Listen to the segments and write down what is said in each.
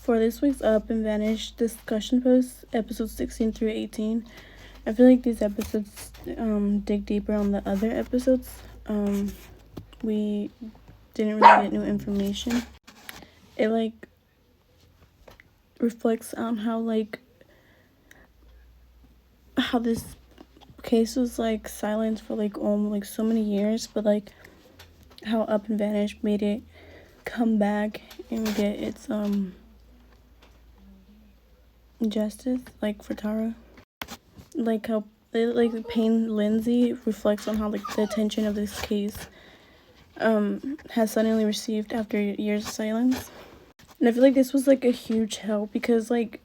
For this week's Up and Vanish discussion post, episodes 16 through 18, I feel like these episodes dig deeper on the other episodes. We didn't really get new information. It like reflects on how this case was like silent for so many years, but like how Up and Vanish made it come back and get its justice, like for Tara. Like how Payne Lindsay reflects on how like the attention of this case has suddenly received after years of silence. And I feel like this was like a huge help because like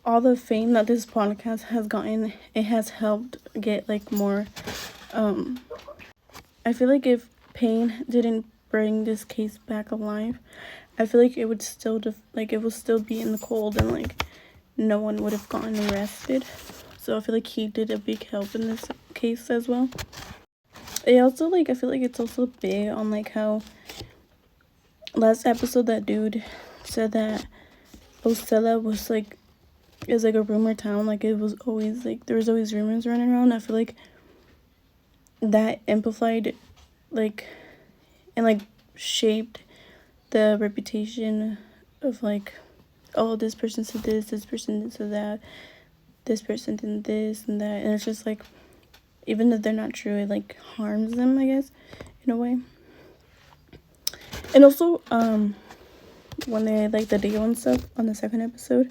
all the fame that this podcast has gotten, it has helped get like more I feel like if Payne didn't bring this case back alive, I feel like it would still it would still be in the cold and like no one would have gotten arrested. So I feel like he did a big help in this case as well. It also I feel like it's also big on like how last episode that dude said that Ocella was is like a rumor town. Like it was always there was always rumors running around. I feel like that amplified and shaped the reputation of oh, this person said this person said that, this person did this and that, and it's just even if they're not true, it harms them, I guess, in a way. And also when they the deal and stuff on the second episode,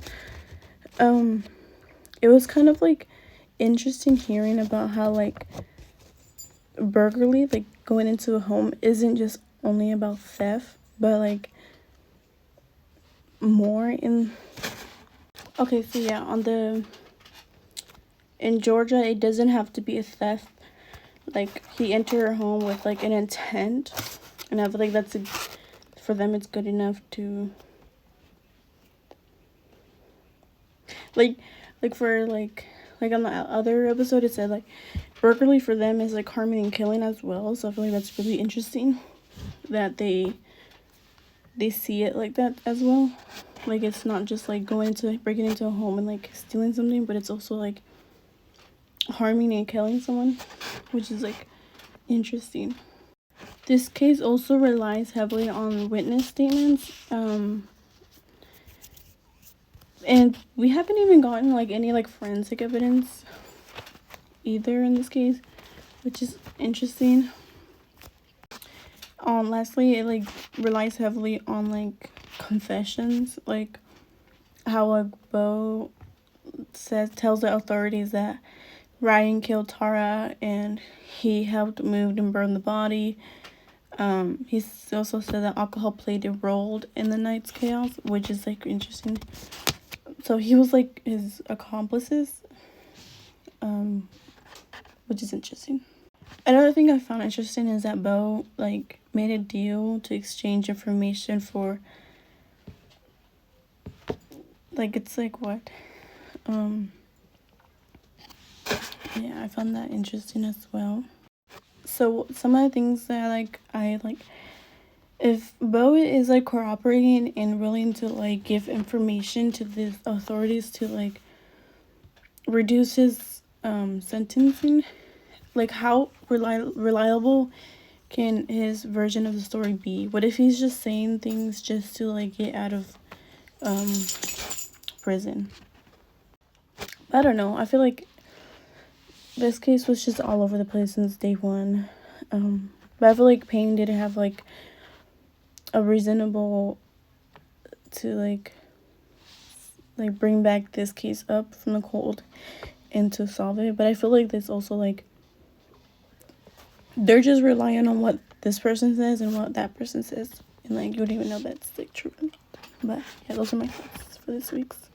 it was kind of interesting hearing about how burglary, going into a home, isn't just only about theft, but more in okay, so yeah, in Georgia, it doesn't have to be a theft. He entered her home with an intent, and I feel like that's for them it's good enough to for on the other episode it said burglary for them is harming and killing as well. So I feel like that's really interesting that they see it like that as well. It's not just breaking into a home and stealing something, but it's also harming and killing someone, which is interesting. This case also relies heavily on witness statements, and we haven't even gotten any forensic evidence either in this case, which is interesting. Lastly, it relies heavily on confessions, how Bo tells the authorities that Ryan killed Tara and he helped move and burn the body. He also said that alcohol played a role in the night's chaos, which is interesting. So he was his accomplices, which is interesting. Another thing I found interesting is that Bo made a deal to exchange information for it's what yeah, I found that interesting as well. So some of the things that if Bo is cooperating and willing to give information to the authorities to reduce his sentencing, how reliable can his version of the story be? What if he's just saying things just to get out of prison? I don't know. I feel this case was just all over the place since day one. But I feel Payne didn't have a reasonable to bring back this case up from the cold and to solve it. But I feel this also they're just relying on what this person says and what that person says, and you don't even know that's true. But yeah, those are my thoughts for this week's.